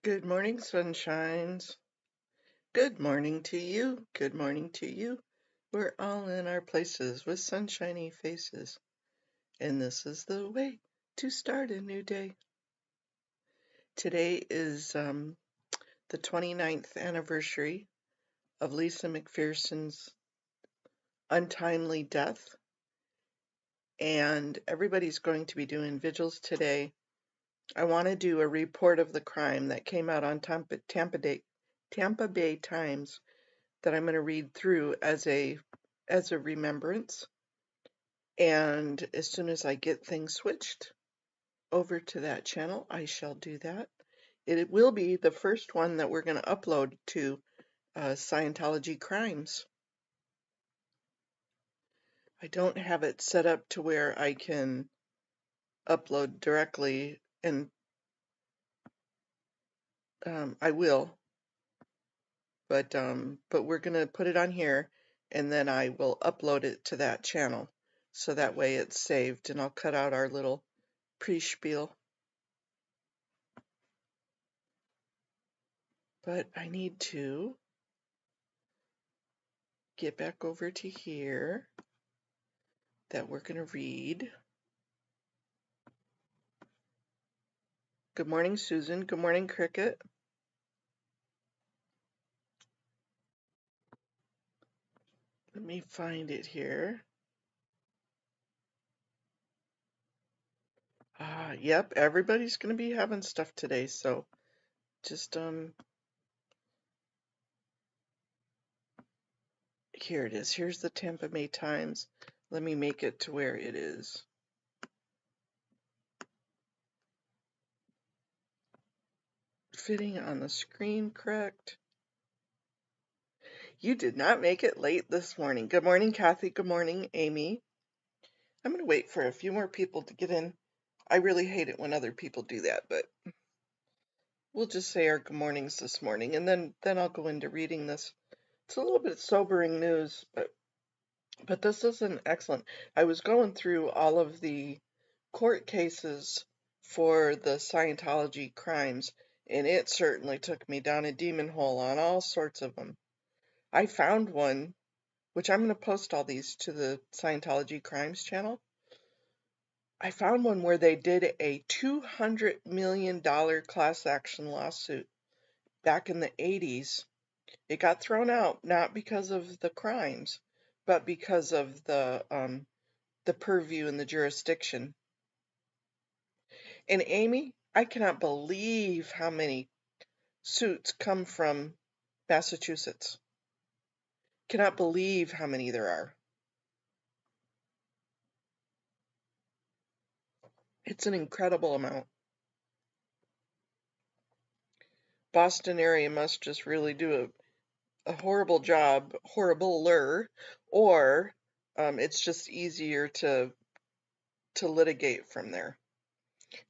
Good morning, sunshines. Good morning to you. Good morning to you. We're all in our places with sunshiny faces, and this is the way to start a new day. Today is the 29th anniversary of Lisa McPherson's untimely death, and everybody's going to be doing vigils today. I want to do a report of the crime that came out on Tampa Bay Times that I'm going to read through as a remembrance. And as soon as I get things switched over to that channel, I shall do that. It will be the first one that we're going to upload to Scientology Crimes. I don't have it set up to where I can upload directly, and I will, but we're going to put it on here, and then I will upload it to that channel, so that way it's saved, and I'll cut out our little pre-spiel. But I need to get back over to here that we're going to read. Good morning, Susan. Good morning, Cricket. Let me find it here. Yep, everybody's going to be having stuff today, so just here it is. Here's the Tampa Bay Times. Let me make it to where it is. Fitting on the screen, correct? You did not make it late this morning. Good morning, Kathy. Good morning, Amy. I'm going to wait for a few more people to get in. I really hate it when other people do that, but we'll just say our good mornings this morning, and then I'll go into reading this. It's a little bit sobering news, but this is an excellent. I was going through all of the court cases for the Scientology crimes, and it certainly took me down a demon hole on all sorts of them. I found one, which I'm going to post all these to the Scientology Crimes channel. I found one where they did a $200 million class action lawsuit back in the 80s. It got thrown out not because of the crimes, but because of the purview and the jurisdiction. And Amy, I cannot believe how many suits come from Massachusetts. Cannot believe how many there are. It's an incredible amount. Boston area must just really do a horrible job, horribler, or it's just easier to litigate from there,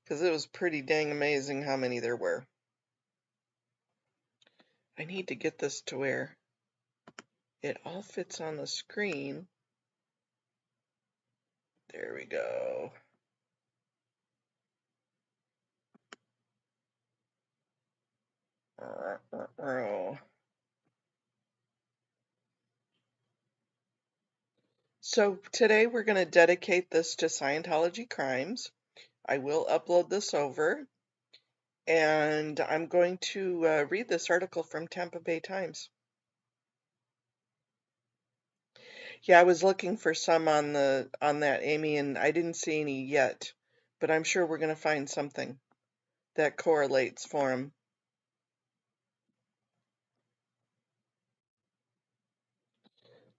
because it was pretty dang amazing how many there were. I need to get this to where it all fits on the screen. There we go. So today we're going to dedicate this to Scientology crimes. I will upload this over, and I'm going to read this article from Tampa Bay Times. Yeah, I was looking for some on that, Amy, and I didn't see any yet, but I'm sure we're going to find something that correlates for them.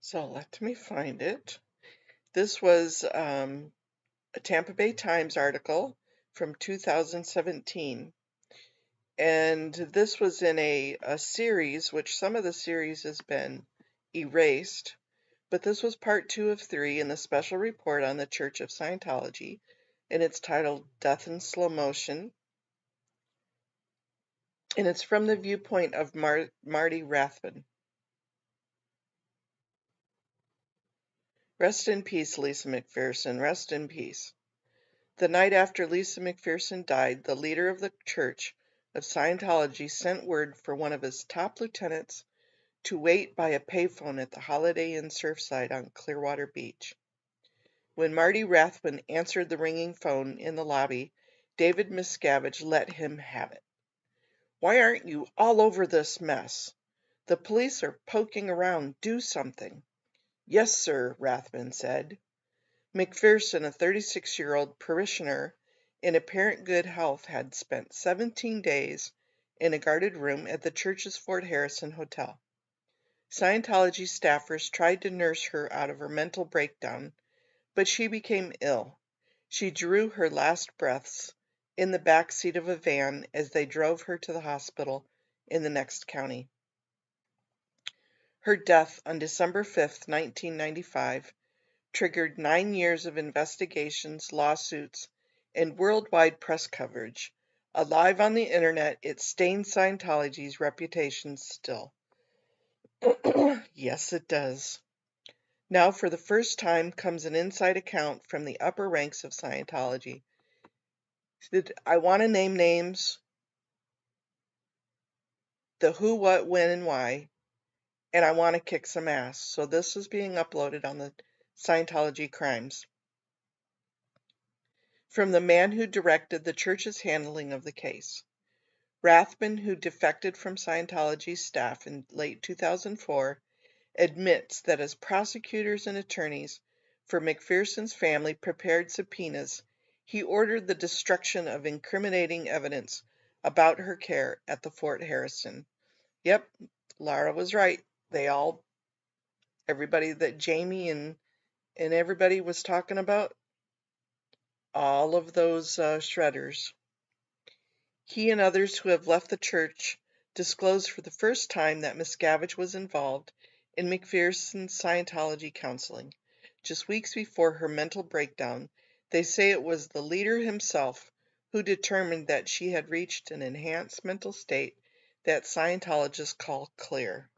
So let me find it. This was a Tampa Bay Times article from 2017. And this was in a series, which some of the series has been erased, but this was part 2 of 3 in the special report on the Church of Scientology, and it's titled Death in Slow Motion. And it's from the viewpoint of Marty Rathbun. Rest in peace, Lisa McPherson. Rest in peace. The night after Lisa McPherson died, the leader of the Church of Scientology sent word for one of his top lieutenants to wait by a payphone at the Holiday Inn Surfside on Clearwater Beach. When Marty Rathbun answered the ringing phone in the lobby, David Miscavige let him have it. "Why aren't you all over this mess? The police are poking around. Do something." "Yes, sir," Rathbun said. McPherson, a 36-year-old parishioner in apparent good health, had spent 17 days in a guarded room at the church's Fort Harrison Hotel. Scientology staffers tried to nurse her out of her mental breakdown, but she became ill. She drew her last breaths in the back seat of a van as they drove her to the hospital in the next county. Her death on December 5, 1995, triggered 9 years of investigations, lawsuits, and worldwide press coverage. Alive on the internet, it stains Scientology's reputation still. Yes, it does. Now, for the first time, comes an inside account from the upper ranks of Scientology. I want to name names, the who, what, when, and why, and I want to kick some ass. So this is being uploaded on the Scientology Crimes. From the man who directed the church's handling of the case. Rathbun, who defected from Scientology's staff in late 2004, admits that as prosecutors and attorneys for McPherson's family prepared subpoenas, he ordered the destruction of incriminating evidence about her care at the Fort Harrison. Yep, Lara was right. Everybody that Jamie and everybody was talking about, all of those shredders. He and others who have left the church disclosed for the first time that Miscavige was involved in McPherson's Scientology counseling. Just weeks before her mental breakdown, they say it was the leader himself who determined that she had reached an enhanced mental state that Scientologists call clear.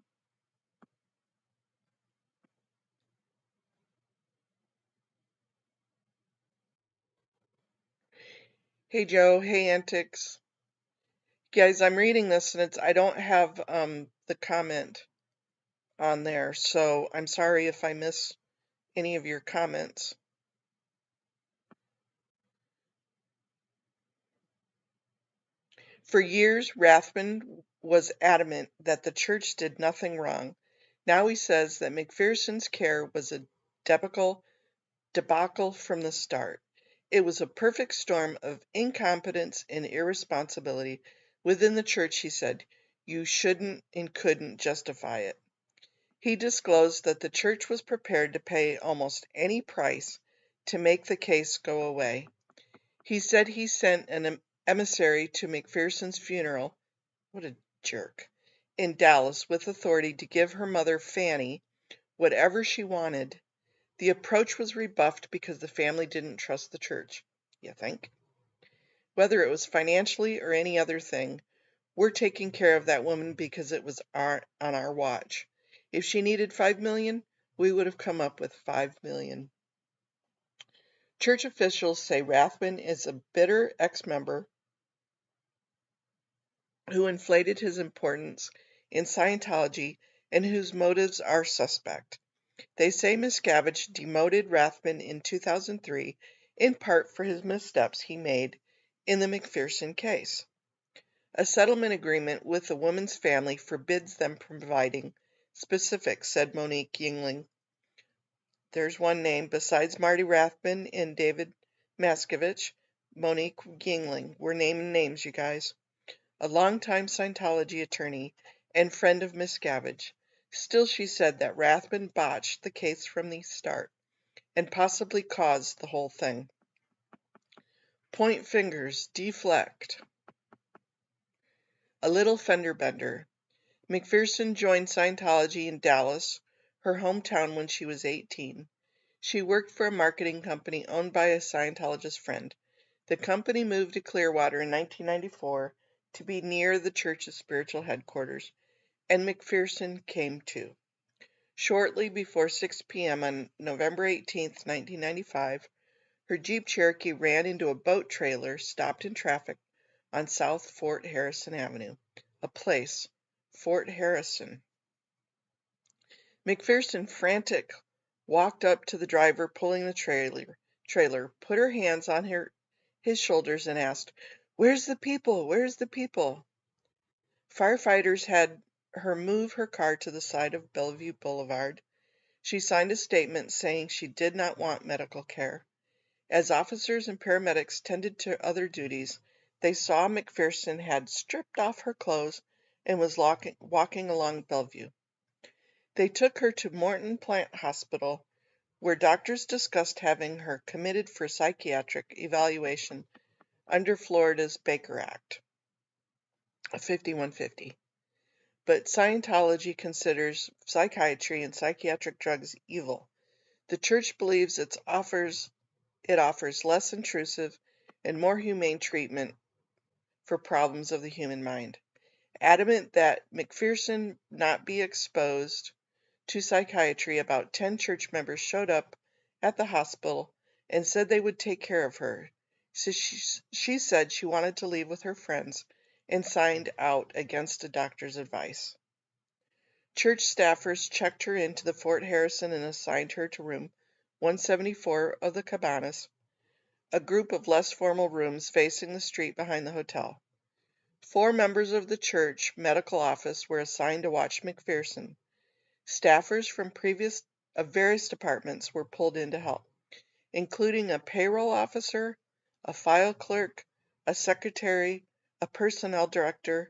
Hey Joe, hey Antics. Guys, I'm reading this and I don't have the comment on there, so I'm sorry if I miss any of your comments. For years, Rathbun was adamant that the church did nothing wrong. Now he says that McPherson's care was a debacle from the start. It was a perfect storm of incompetence and irresponsibility within the church, he said. You shouldn't and couldn't justify it. He disclosed that the church was prepared to pay almost any price to make the case go away. He said he sent an emissary to McPherson's funeral, what a jerk, in Dallas with authority to give her mother, Fanny, whatever she wanted. The approach was rebuffed because the family didn't trust the church. You think? Whether it was financially or any other thing, we're taking care of that woman because it was on our watch. If she needed $5 million, we would have come up with $5 million. Church officials say Rathbun is a bitter ex-member who inflated his importance in Scientology and whose motives are suspect. They say Miscavige demoted Rathbun in 2003 in part for his missteps he made in the McPherson case. A settlement agreement with the woman's family forbids them providing specifics, said Monique Yingling. There's one name besides Marty Rathbun and David Miscavige. Monique Yingling. We're naming names, you guys. A longtime Scientology attorney and friend of Miscavige. Still, she said that Rathbun botched the case from the start and possibly caused the whole thing. Point fingers, deflect. A little fender bender. McPherson joined Scientology in Dallas, her hometown, when she was 18. She worked for a marketing company owned by a Scientologist friend. The company moved to Clearwater in 1994 to be near the church's spiritual headquarters, and McPherson came too. Shortly before 6 p.m. on November 18, 1995, her Jeep Cherokee ran into a boat trailer stopped in traffic on South Fort Harrison Avenue. A place, Fort Harrison. McPherson, frantic, walked up to the driver pulling the trailer, put her hands on his shoulders, and asked, "Where's the people? Where's the people?" Firefighters had her move her car to the side of Bellevue Boulevard. She signed a statement saying she did not want medical care. As officers and paramedics tended to other duties, they saw McPherson had stripped off her clothes and was walking along Bellevue. They took her to Morton Plant Hospital, where doctors discussed having her committed for psychiatric evaluation under Florida's Baker Act of 5150. But Scientology considers psychiatry and psychiatric drugs evil. The church believes it offers less intrusive and more humane treatment for problems of the human mind. Adamant that McPherson not be exposed to psychiatry, about 10 church members showed up at the hospital and said they would take care of her. So she said she wanted to leave with her friends and signed out against a doctor's advice. Church staffers checked her into the Fort Harrison and assigned her to room 174 of the Cabanas, a group of less formal rooms facing the street behind the hotel. 4 members of the church medical office were assigned to watch McPherson. Staffers from various departments were pulled in to help, including a payroll officer, a file clerk, a secretary, a personnel director,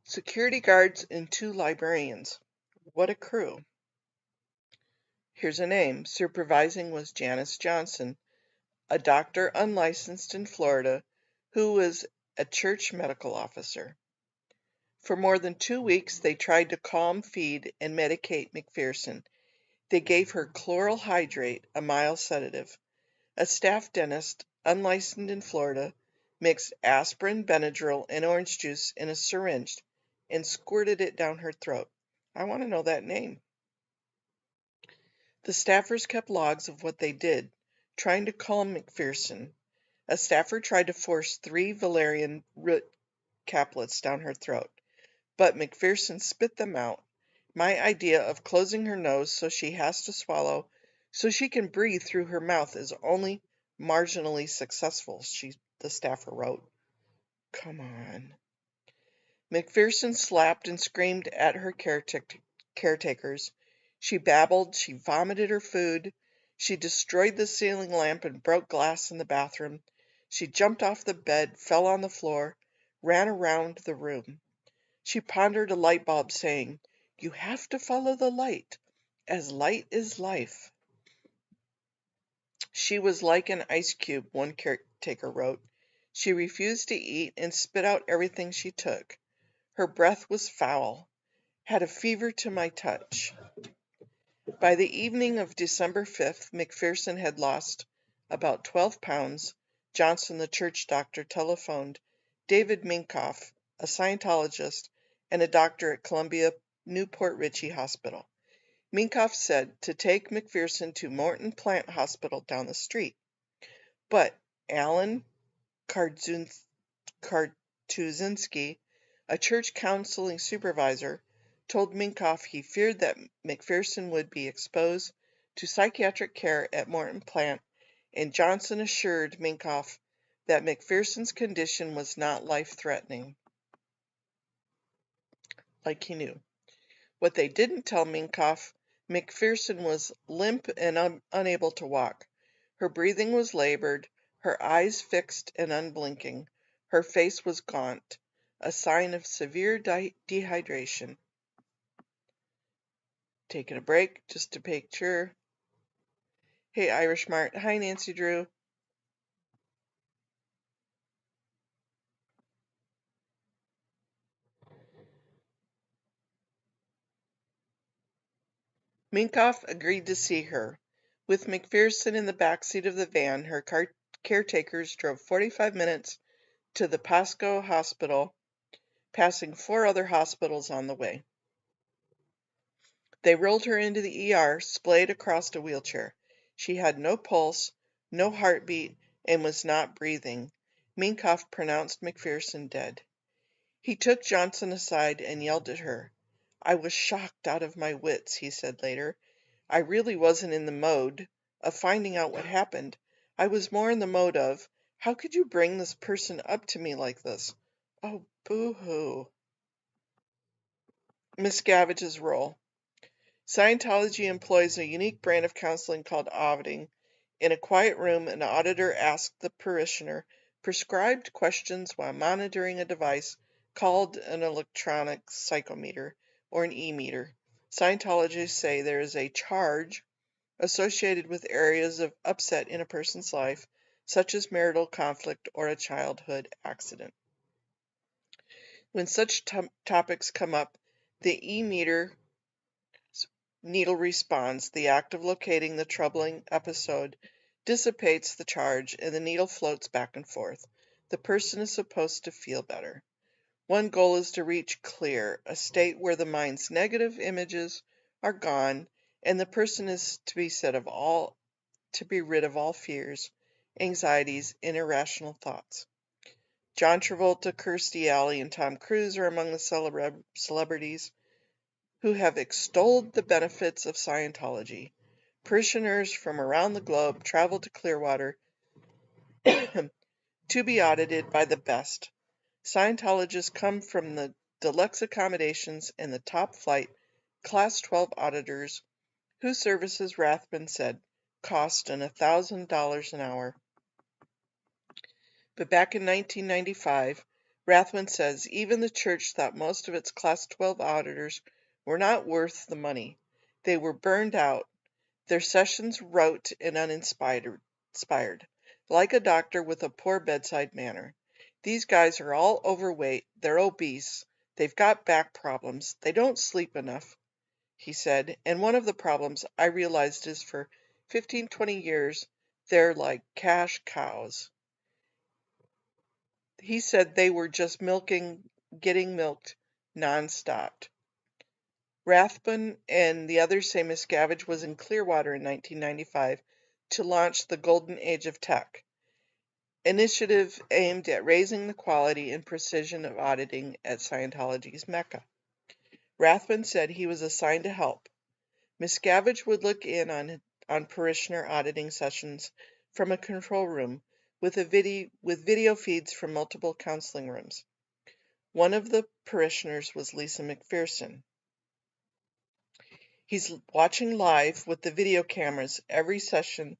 security guards, and 2 librarians. What a crew. Here's a name. Supervising was Janice Johnson, a doctor unlicensed in Florida who was a church medical officer. For more than 2 weeks, they tried to calm, feed, and medicate McPherson. They gave her chloral hydrate, a mild sedative. A staff dentist, unlicensed in Florida, mixed aspirin, Benadryl, and orange juice in a syringe and squirted it down her throat. I want to know that name. The staffers kept logs of what they did, trying to calm McPherson. A staffer tried to force 3 valerian root caplets down her throat, but McPherson spit them out. My idea of closing her nose so she has to swallow so she can breathe through her mouth is only marginally successful, the staffer wrote. Come on. McPherson slapped and screamed at her caretakers. She babbled, she vomited her food, she destroyed the ceiling lamp and broke glass in the bathroom. She jumped off the bed, fell on the floor, ran around the room. She pondered a light bulb, saying, "You have to follow the light, as light is life." She was like an ice cube, one caretaker wrote. She refused to eat and spit out everything she took. Her breath was foul, had a fever to my touch. By the evening of December 5th, McPherson had lost about 12 pounds. Johnson, the church doctor, telephoned David Minkoff, a Scientologist and a doctor at Columbia Newport Richey Hospital. Minkoff said to take McPherson to Morton Plant Hospital down the street. But Alan Kartuzinski, a church counseling supervisor, told Minkoff he feared that McPherson would be exposed to psychiatric care at Morton Plant, and Johnson assured Minkoff that McPherson's condition was not life-threatening. Like he knew. What they didn't tell Minkoff, McPherson was limp and unable to walk. Her breathing was labored, her eyes fixed and unblinking. Her face was gaunt, a sign of severe dehydration. Taking a break just to make sure. Hey, Irish Mart. Hi, Nancy Drew. Minkoff agreed to see her. With McPherson in the back seat of the van, her caretakers drove 45 minutes to the Pasco Hospital, passing 4 other hospitals on the way. They rolled her into the ER, splayed across a wheelchair. She had no pulse, no heartbeat, and was not breathing. Minkoff pronounced McPherson dead. He took Johnson aside and yelled at her. "I was shocked out of my wits," he said later. "I really wasn't in the mode of finding out what happened. I was more in the mode of, how could you bring this person up to me like this? Oh, boo-hoo." Miscavige's role. Scientology employs a unique brand of counseling called auditing. In a quiet room, an auditor asks the parishioner prescribed questions while monitoring a device called an electronic psychometer or an e-meter. Scientologists say there is a charge associated with areas of upset in a person's life, such as marital conflict or a childhood accident. When such topics come up, the e-meter needle responds. The act of locating the troubling episode dissipates the charge and the needle floats back and forth. The person is supposed to feel better. One goal is to reach clear, a state where the mind's negative images are gone and the person is to be rid of all fears, anxieties, and irrational thoughts. John Travolta, Kirstie Alley, and Tom Cruise are among the celebrities who have extolled the benefits of Scientology. Parishioners from around the globe travel to Clearwater to be audited by the best. Scientologists come from the deluxe accommodations and the top flight Class 12 auditors whose services, Rathbun said, cost $1,000 an hour. But back in 1995, Rathbun says even the church thought most of its Class 12 auditors were not worth the money. They were burned out, their sessions rote and uninspired, like a doctor with a poor bedside manner. These guys are all overweight, they're obese, they've got back problems, they don't sleep enough, he said, and one of the problems I realized is for 15-20 years they're like cash cows. He said they were just getting milked non-stop. Rathbun and the others say Miscavige was in Clearwater in 1995 to launch the Golden Age of Tech, initiative aimed at raising the quality and precision of auditing at Scientology's Mecca. Rathbun said he was assigned to help. Miscavige would look in on parishioner auditing sessions from a control room with video feeds from multiple counseling rooms. One of the parishioners was Lisa McPherson. He's watching live with the video cameras every session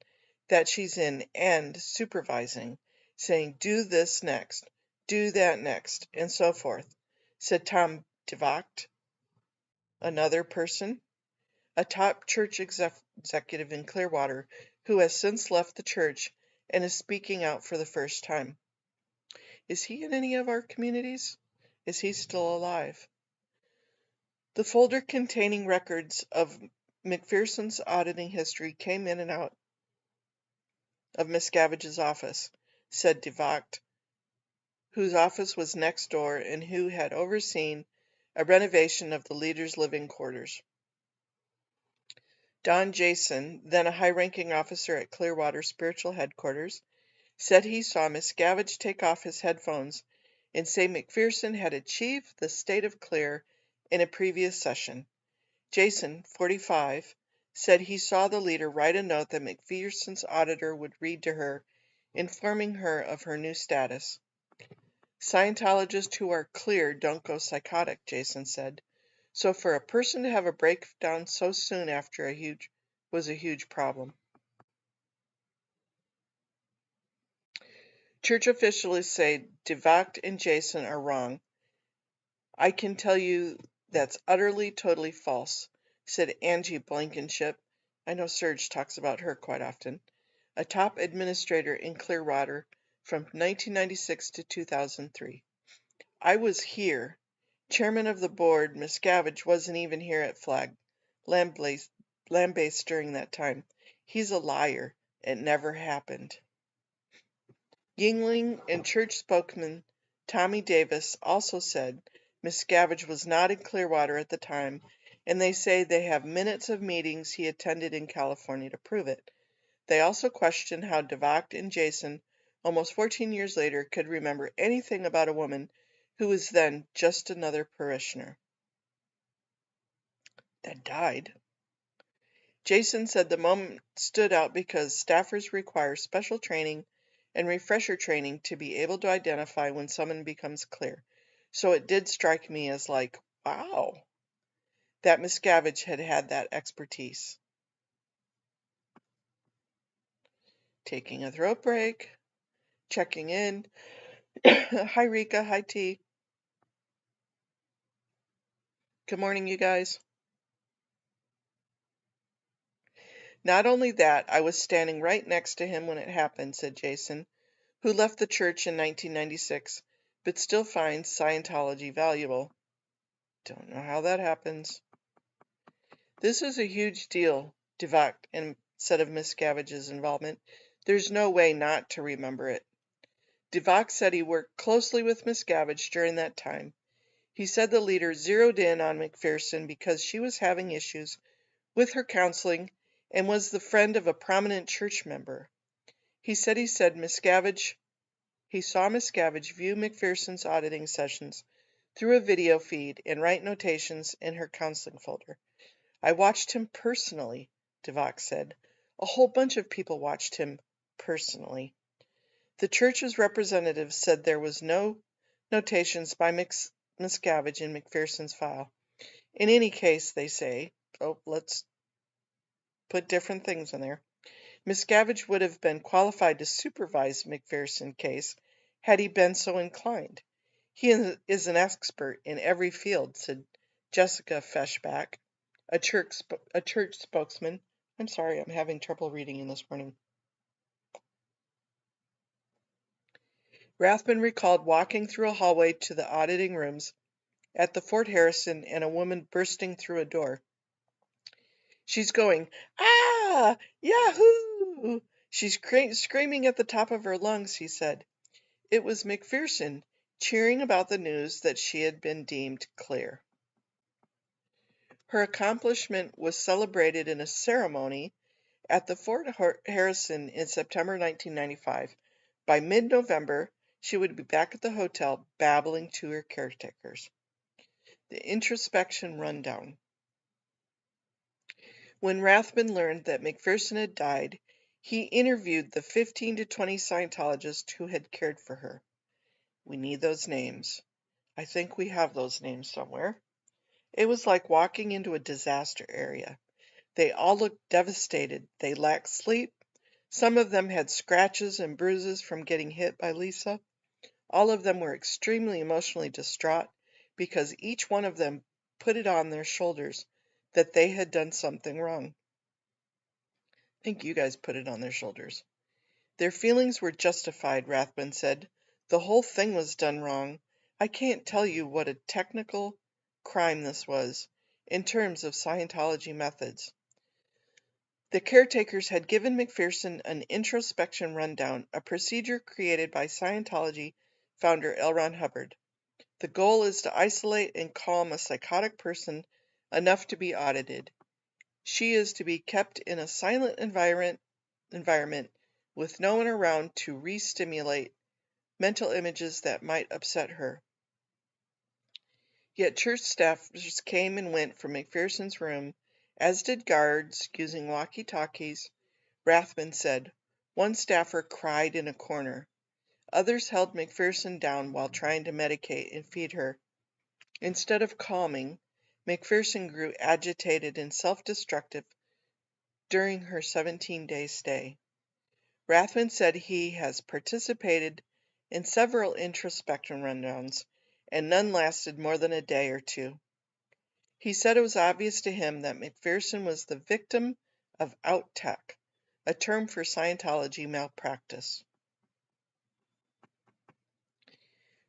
that she's in and supervising, saying, "Do this next, do that next," and so forth, said Tom DeVocht, another person, a top church executive in Clearwater who has since left the church and is speaking out for the first time. Is he in any of our communities? Is he still alive? The folder containing records of McPherson's auditing history came in and out of Miscavige's office, said DeVocht, whose office was next door and who had overseen a renovation of the leader's living quarters. Don Jason, then a high-ranking officer at Clearwater Spiritual Headquarters, said he saw Miscavige take off his headphones and say McPherson had achieved the state of clear in a previous session. Jason, 45, said he saw the leader write a note that McPherson's auditor would read to her, informing her of her new status. Scientologists who are clear don't go psychotic, Jason said. So for a person to have a breakdown so soon after was a huge problem. Church officials say DeVocht and Jason are wrong. I can tell you that's utterly, totally false, said Angie Blankenship. I know Serge talks about her quite often. A top administrator in Clearwater from 1996 to 2003. I was here. Chairman of the board, Miscavige, wasn't even here at Flag Land-based during that time. He's a liar. It never happened. Yingling and church spokesman Tommy Davis also said Miscavige was not in Clearwater at the time, and they say they have minutes of meetings he attended in California to prove it. They also question how DeVocht and Jason almost 14 years later, could remember anything about a woman who was then just another parishioner that died. Jason said the moment stood out because staffers require special training and refresher training to be able to identify when someone becomes clear. So it did strike me as like, wow, that Miscavige had that expertise. Taking a throat break, checking in. Hi, Rika. Hi, T. Good morning, you guys. Not only that, I was standing right next to him when it happened, said Jason, who left the church in 1996, but still finds Scientology valuable. Don't know how that happens. This is a huge deal, Devak said of Miscavige's involvement. There's no way not to remember it. Devak said he worked closely with Miscavige during that time. He said the leader zeroed in on McPherson because she was having issues with her counseling and was the friend of a prominent church member. He said Miscavige He saw Miscavige view McPherson's auditing sessions through a video feed and write notations in her counseling folder. I watched him personally, Devak said. A whole bunch of people watched him personally. The church's representative said there was no notations by Miscavige in McPherson's file. In any case, they say, let's put different things in there. Miscavige would have been qualified to supervise McPherson's case had he been so inclined. He is an expert in every field, said Jessica Feshbach, a church spokesman. I'm sorry, I'm having trouble reading this morning. Rathbun recalled walking through a hallway to the auditing rooms at the Fort Harrison and a woman bursting through a door. She's going, "Ah! Yahoo!" She's screaming at the top of her lungs, he said. It was McPherson cheering about the news that she had been deemed clear. Her accomplishment was celebrated in a ceremony at the Fort Harrison in September 1995. By mid-November, she would be back at the hotel babbling to her caretakers. The introspection rundown. When Rathbun learned that McPherson had died, he interviewed the 15 to 20 Scientologists who had cared for her. We need those names. I think we have those names somewhere. It was like walking into a disaster area. They all looked devastated. They lacked sleep. Some of them had scratches and bruises from getting hit by Lisa. All of them were extremely emotionally distraught because each one of them put it on their shoulders that they had done something wrong. I think you guys put it on their shoulders. Their feelings were justified, Rathbun said. The whole thing was done wrong. I can't tell you what a technical crime this was, in terms of Scientology methods. The caretakers had given McPherson an introspection rundown, a procedure created by Scientology founder L. Ron Hubbard. The goal is to isolate and calm a psychotic person enough to be audited. She is to be kept in a silent environment with no one around to re-stimulate mental images that might upset her. Yet church staffers came and went from McPherson's room, as did guards using walkie-talkies. Rathbun said. One staffer cried in a corner. Others held McPherson down while trying to medicate and feed her. Instead of calming, McPherson grew agitated and self-destructive during her 17-day stay. Rathbun said he has participated in several introspection rundowns, and none lasted more than a day or two. He said it was obvious to him that McPherson was the victim of out-tech, a term for Scientology malpractice.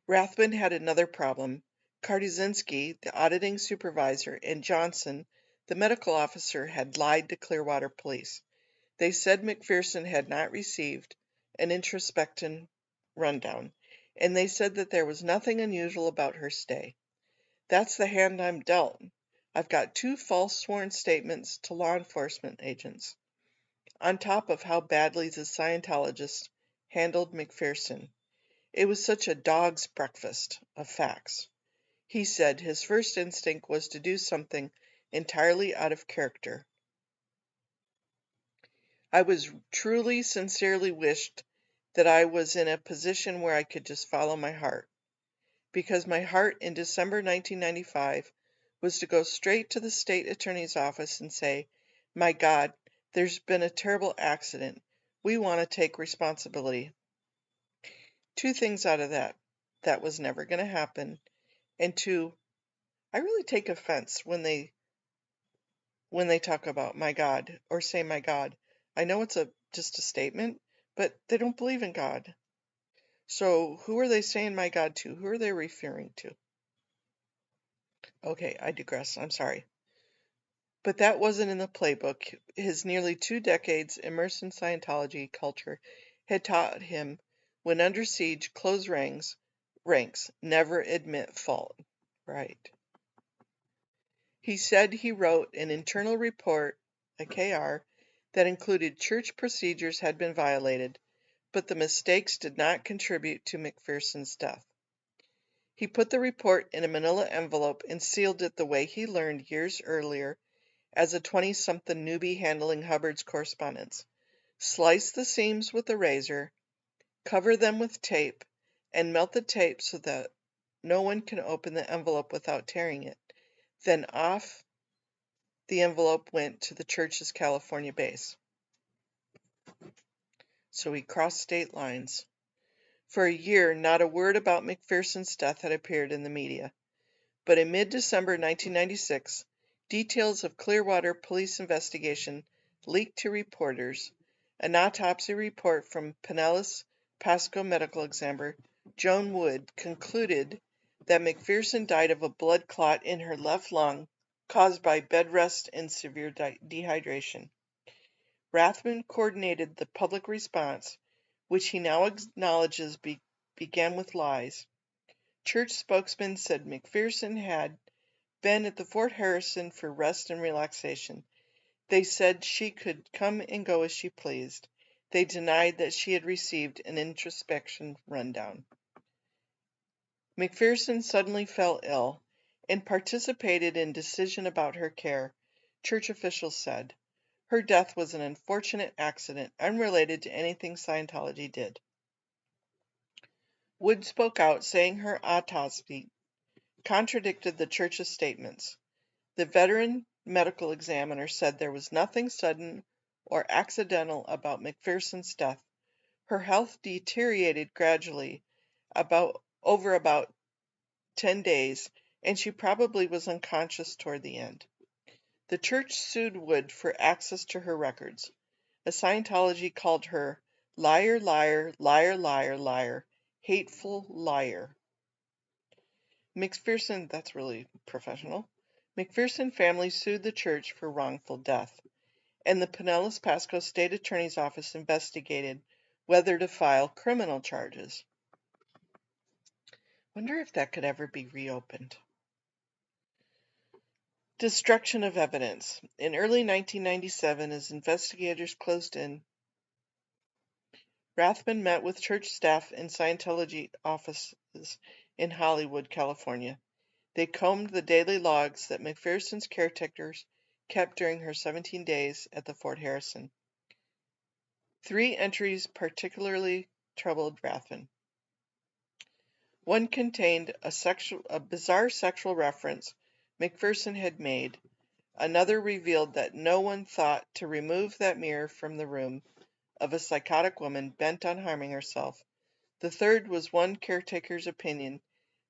Rathbun had another problem. Karczynski, the auditing supervisor, and Johnson, the medical officer, had lied to Clearwater Police. They said McPherson had not received an introspection rundown, and they said that there was nothing unusual about her stay. That's the hand I'm dealt. I've got 2 false sworn statements to law enforcement agents, on top of how badly the Scientologists handled McPherson. It was such a dog's breakfast of facts. He said his first instinct was to do something entirely out of character. I was truly, sincerely wished that I was in a position where I could just follow my heart, because my heart in December 1995 was to go straight to the state attorney's office and say, "My God, there's been a terrible accident. We want to take responsibility." Two things out of that. That was never going to happen. And two, I really take offense when they talk about my God or say my God. I know it's just a statement, but they don't believe in God. So who are they saying my God to? Who are they referring to? Okay, I digress. I'm sorry. But that wasn't in the playbook. His nearly 2 decades immersed in Scientology culture had taught him, when under siege, close ranks, never admit fault. Right. He said he wrote an internal report, a KR, that included church procedures had been violated, but the mistakes did not contribute to McPherson's death. He put the report in a manila envelope and sealed it the way he learned years earlier as a 20-something newbie handling Hubbard's correspondence. Slice the seams with a razor, cover them with tape, and melt the tape so that no one can open the envelope without tearing it. Then off the envelope went to the church's California base. So he crossed state lines. For a year, not a word about McPherson's death had appeared in the media. But in mid-December 1996, details of Clearwater police investigation leaked to reporters. An autopsy report from Pinellas Pasco medical examiner Joan Wood concluded that McPherson died of a blood clot in her left lung caused by bed rest and severe dehydration. Rathbun coordinated the public response, which he now acknowledges began with lies. Church spokesman said McPherson had been at the Fort Harrison for rest and relaxation. They said she could come and go as she pleased. They denied that she had received an introspection rundown. McPherson suddenly fell ill and participated in decision about her care, church officials said. Her death was an unfortunate accident, unrelated to anything Scientology did. Wood spoke out, saying her autopsy contradicted the church's statements. The veteran medical examiner said there was nothing sudden or accidental about McPherson's death. Her health deteriorated gradually over about 10 days, and she probably was unconscious toward the end. The church sued Wood for access to her records. A Scientology called her liar, liar, liar, liar, liar, hateful liar. McPherson, that's really professional. McPherson family sued the church for wrongful death, and the Pinellas Pasco State Attorney's Office investigated whether to file criminal charges. Wonder if that could ever be reopened. Destruction of evidence. In early 1997, as investigators closed in, Rathbun met with church staff in Scientology offices in Hollywood, California. They combed the daily logs that McPherson's caretakers kept during her 17 days at the Fort Harrison. 3 entries particularly troubled Rathbun. One contained a bizarre sexual reference McPherson had made. Another revealed that no one thought to remove that mirror from the room of a psychotic woman bent on harming herself. The third was one caretaker's opinion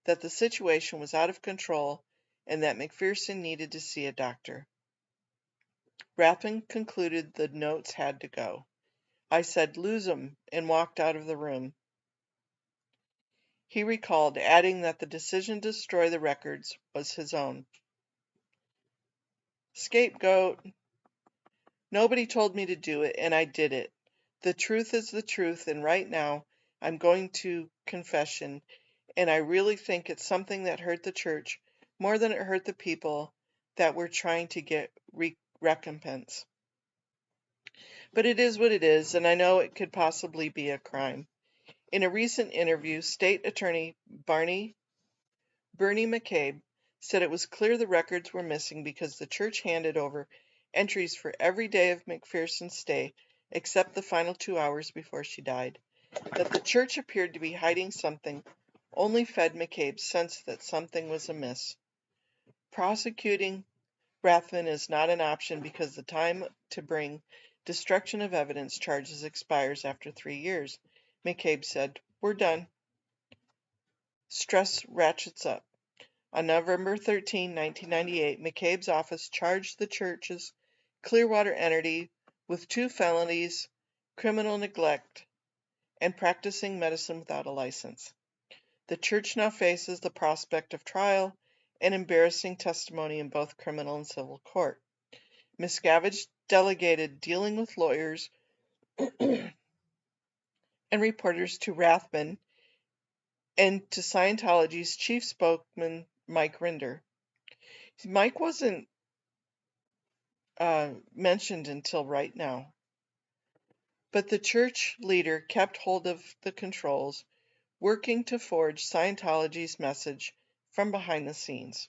that the situation was out of control and that McPherson needed to see a doctor. Rathbun concluded the notes had to go. I said, "Lose 'em," and walked out of the room. He recalled, adding that the decision to destroy the records was his own. Scapegoat. Nobody told me to do it, and I did it. The truth is the truth, and right now I'm going to confession, and I really think it's something that hurt the church more than it hurt the people that were trying to get recompense. But it is what it is, and I know it could possibly be a crime. In a recent interview, State Attorney Bernie McCabe said it was clear the records were missing because the church handed over entries for every day of McPherson's stay except the final 2 hours before she died. That the church appeared to be hiding something only fed McCabe's sense that something was amiss. Prosecuting Rathbun is not an option because the time to bring destruction of evidence charges expires after 3 years. McCabe said, "We're done." Stress ratchets up. On November 13, 1998, McCabe's office charged the church's Clearwater entity with 2 felonies, criminal neglect, and practicing medicine without a license. The church now faces the prospect of trial and embarrassing testimony in both criminal and civil court. Miscavige delegated dealing with lawyers and reporters to Rathbun and to Scientology's chief spokesman, Mike Rinder. Mike wasn't mentioned until right now, but the church leader kept hold of the controls, working to forge Scientology's message from behind the scenes.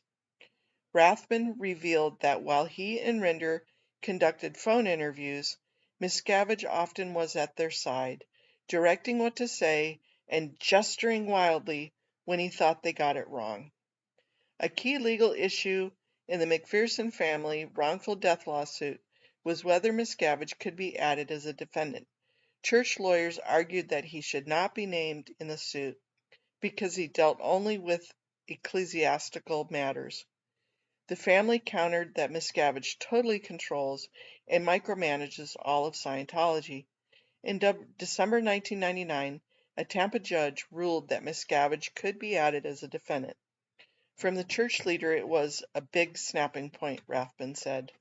Rathbun revealed that while he and Rinder conducted phone interviews, Miscavige often was at their side, directing what to say and gesturing wildly when he thought they got it wrong. A key legal issue in the McPherson family wrongful death lawsuit was whether Miscavige could be added as a defendant. Church lawyers argued that he should not be named in the suit because he dealt only with ecclesiastical matters. The family countered that Miscavige totally controls and micromanages all of Scientology. In December 1999, a Tampa judge ruled that Miscavige could be added as a defendant. From the church leader, it was a big snapping point, Rathbun said.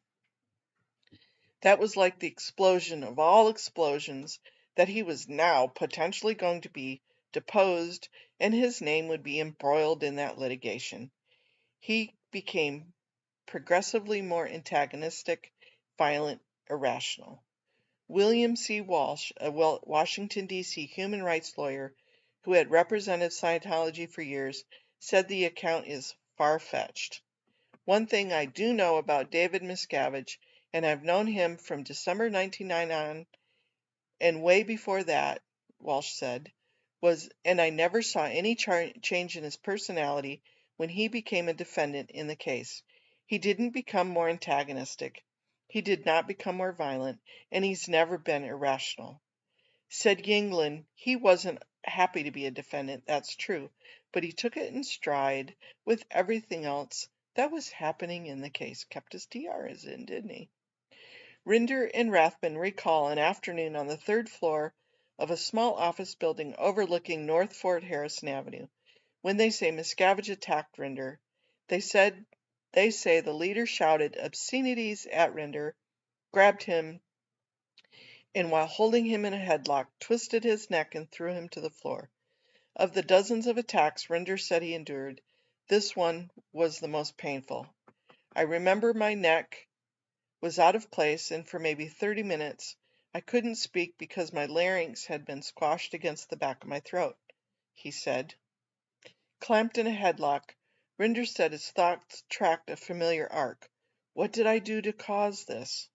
That was like the explosion of all explosions, that he was now potentially going to be deposed and his name would be embroiled in that litigation. He became progressively more antagonistic, violent, irrational. William C. Walsh, a Washington, D.C. human rights lawyer who had represented Scientology for years, said the account is far-fetched. One thing I do know about David Miscavige, and I've known him from December 1999 on and way before that, Walsh said, and I never saw any change in his personality when he became a defendant in the case. He didn't become more antagonistic. He did not become more violent, and he's never been irrational. Said Yingling, he wasn't happy to be a defendant, that's true, but he took it in stride with everything else that was happening in the case. Kept his tiaras in, didn't he? Rinder and Rathbun recall an afternoon on the 3rd floor of a small office building overlooking North Fort Harrison Avenue. When they say Miscavige attacked Rinder, they say the leader shouted obscenities at Rinder, grabbed him, and while holding him in a headlock, twisted his neck and threw him to the floor. Of the dozens of attacks Rinder said he endured, this one was the most painful. I remember my neck was out of place, and for maybe 30 minutes I couldn't speak because my larynx had been squashed against the back of my throat, he said. Clamped in a headlock, Rinder said his thoughts tracked a familiar arc. What did I do to cause this?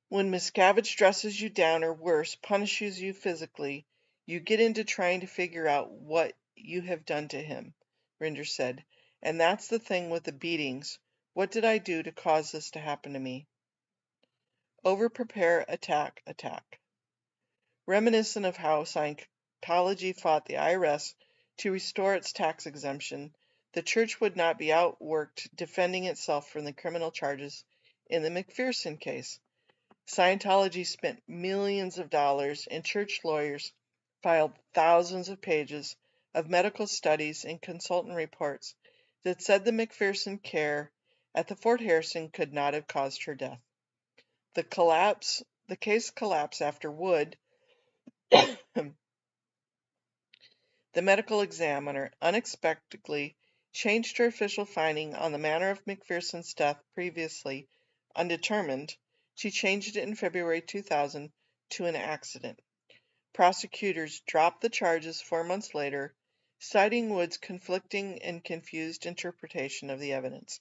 When Miscavige dresses you down or worse, punishes you physically, you get into trying to figure out what you have done to him, Rinder said. And that's the thing with the beatings. What did I do to cause this to happen to me? Over-prepare, attack, attack. Reminiscent of how Scientology fought the IRS to restore its tax exemption, the church would not be outworked defending itself from the criminal charges in the McPherson case. Scientology spent millions of dollars, and church lawyers filed thousands of pages of medical studies and consultant reports that said the McPherson care at the Fort Harrison could not have caused her death. The case collapsed after Wood, the medical examiner, unexpectedly changed her official finding on the manner of McPherson's death, previously undetermined. She changed it in February 2000 to an accident. Prosecutors dropped the charges 4 months later, citing Wood's conflicting and confused interpretation of the evidence.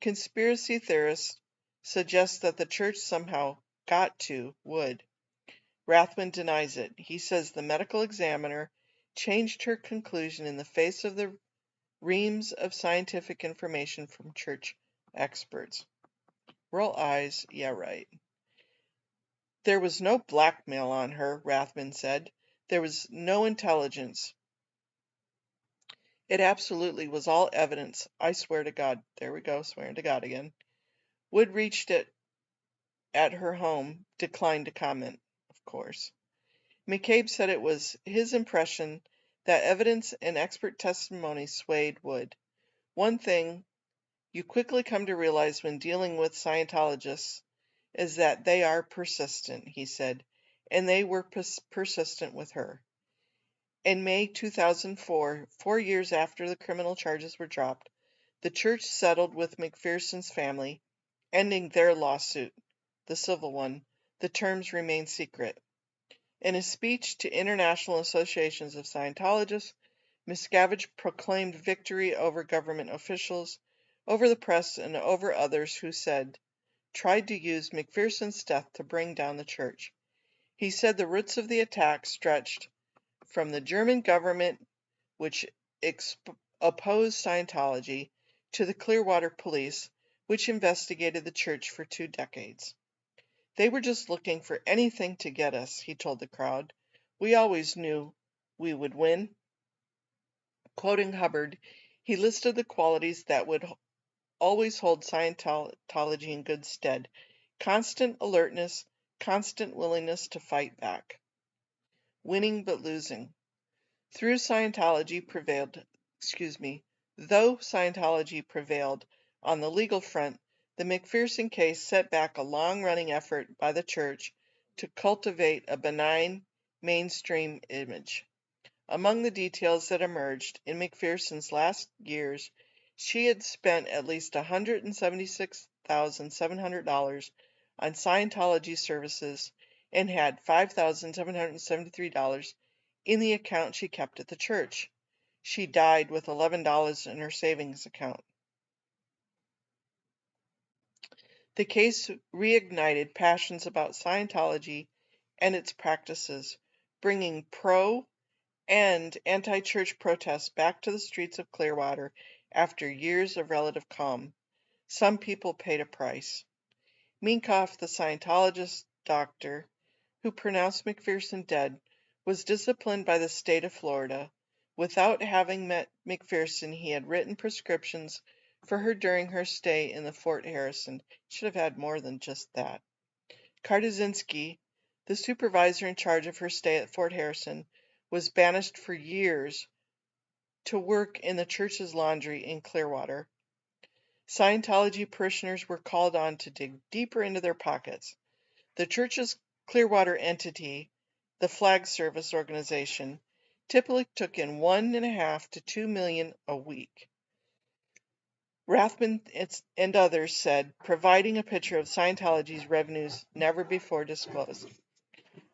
Conspiracy theorists suggest that the church somehow got to Wood. Rathbun denies it. He says the medical examiner changed her conclusion in the face of the reams of scientific information from church experts. Roll eyes, yeah, right. There was no blackmail on her, Rathbun said. There was no intelligence. It absolutely was all evidence. I swear to God. There we go, swearing to God again. Wood reached it at her home, declined to comment, of course. McCabe said it was his impression that evidence and expert testimony swayed Wood. One thing you quickly come to realize when dealing with Scientologists is that they are persistent, he said, and they were persistent with her. In May 2004, 4 years after the criminal charges were dropped, the church settled with McPherson's family, ending their lawsuit, the civil one. The terms remain secret. In a speech to international associations of Scientologists, Miscavige proclaimed victory over government officials, over the press, and over others who tried to use McPherson's death to bring down the church. He said the roots of the attack stretched from the German government, which opposed Scientology, to the Clearwater police, which investigated the church for 2 decades. They were just looking for anything to get us, he told the crowd. We always knew we would win. Quoting Hubbard, he listed the qualities that would always hold Scientology in good stead: constant alertness, constant willingness to fight back. Winning but losing. Though Scientology prevailed on the legal front, the McPherson case set back a long-running effort by the church to cultivate a benign, mainstream image. Among the details that emerged, in McPherson's last years, she had spent at least $176,700 on Scientology services and had $5,773 in the account she kept at the church. She died with $11 in her savings account. The case reignited passions about Scientology and its practices, bringing pro- and anti-church protests back to the streets of Clearwater after years of relative calm. Some people paid a price. Minkoff, the Scientologist doctor who pronounced McPherson dead, was disciplined by the state of Florida. Without having met McPherson, he had written prescriptions for her during her stay in the Fort Harrison. Should have had more than just that. Kardazinski, the supervisor in charge of her stay at Fort Harrison, was banished for years to work in the church's laundry in Clearwater. Scientology parishioners were called on to dig deeper into their pockets. The church's Clearwater entity, the Flag Service organization, typically took in $1.5 to $2 million a week. Rathbun and others said, providing a picture of Scientology's revenues never before disclosed.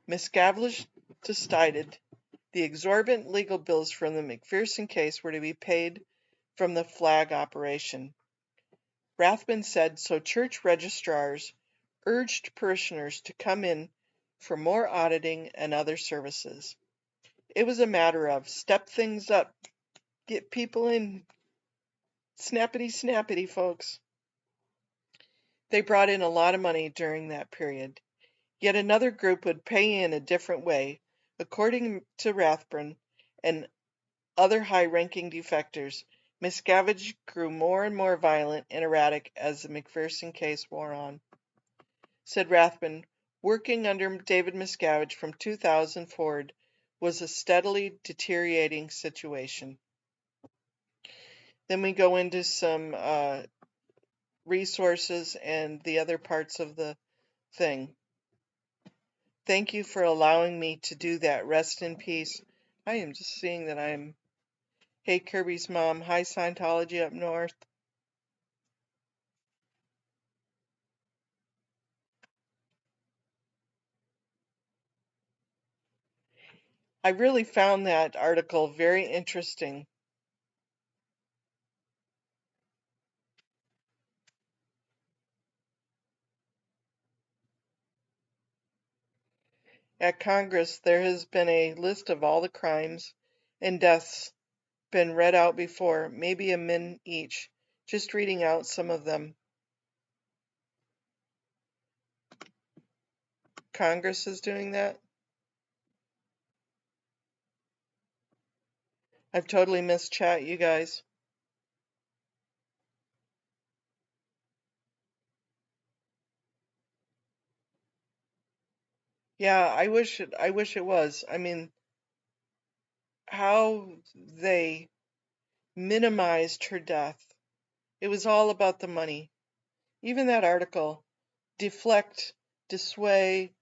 Miscavige decided the exorbitant legal bills from the McPherson case were to be paid from the flag operation. Rathbun said so church registrars urged parishioners to come in for more auditing and other services. It was a matter of step things up, get people in, snappity, folks. They brought in a lot of money during that period. Yet another group would pay in a different way. According to Rathbun and other high-ranking defectors, Miscavige grew more and more violent and erratic as the McPherson case wore on. Said Rathbun, working under David Miscavige from 2000 forward was a steadily deteriorating situation. Then we go into some resources and the other parts of the thing. Thank you for allowing me to do that. Rest in peace. I am just seeing that I'm... Hey, Kirby's mom. Hi, Scientology up north. I really found that article very interesting. At Congress, there has been a list of all the crimes and deaths been read out before, maybe a min each. Just reading out some of them. Congress is doing that. I've totally missed chat, you guys. Yeah, I wish it was. I mean, how they minimized her death. It was all about the money. Even that article, deflect, dissuade,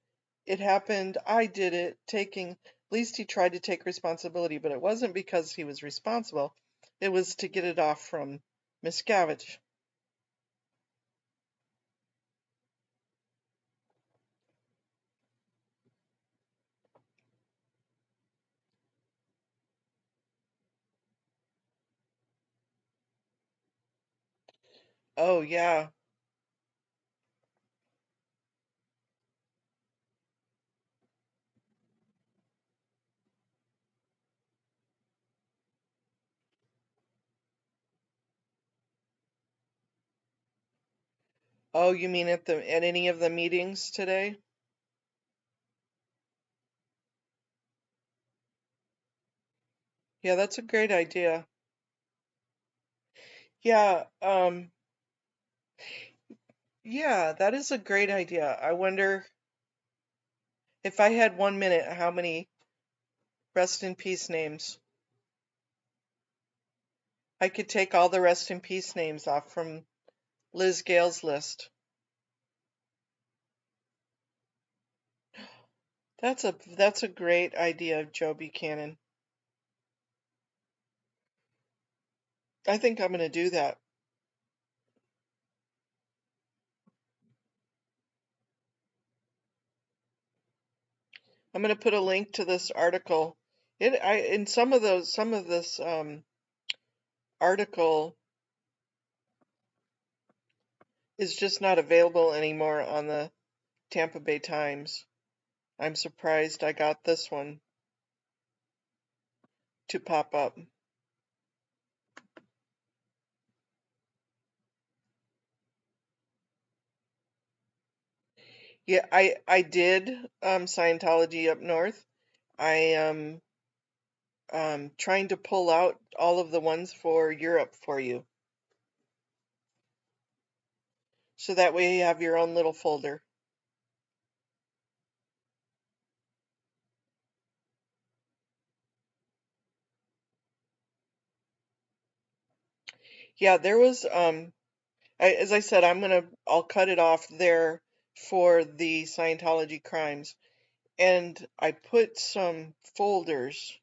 it happened, I did it, taking, at least he tried to take responsibility, but it wasn't because he was responsible. It was to get it off from Miscavige. Oh, yeah. Oh, you mean at any of the meetings today? Yeah, that's a great idea. Yeah, yeah, that is a great idea. I wonder if I had 1 minute, how many rest in peace names? I could take all the rest in peace names off from Liz Gale's list. That's a great idea, Joe Buchanan. I think I'm going to do that. I'm going to put a link to this article. In some of this article is just not available anymore on the Tampa Bay Times. I'm surprised I got this one to pop up. Yeah, I did Scientology up north. I am trying to pull out all of the ones for Europe for you. So that way you have your own little folder. Yeah, there was as I said, I'll cut it off there for the Scientology crimes. And I put some folders.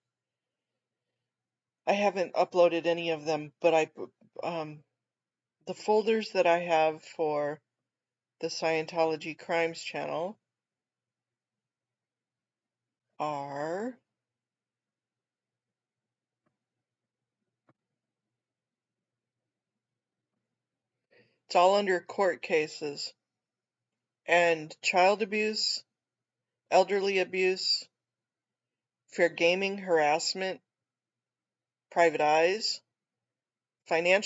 I haven't uploaded any of them, but the folders that I have for the Scientology crimes channel are it's all under court cases and child abuse, elderly abuse, fair gaming, harassment, private eyes, financial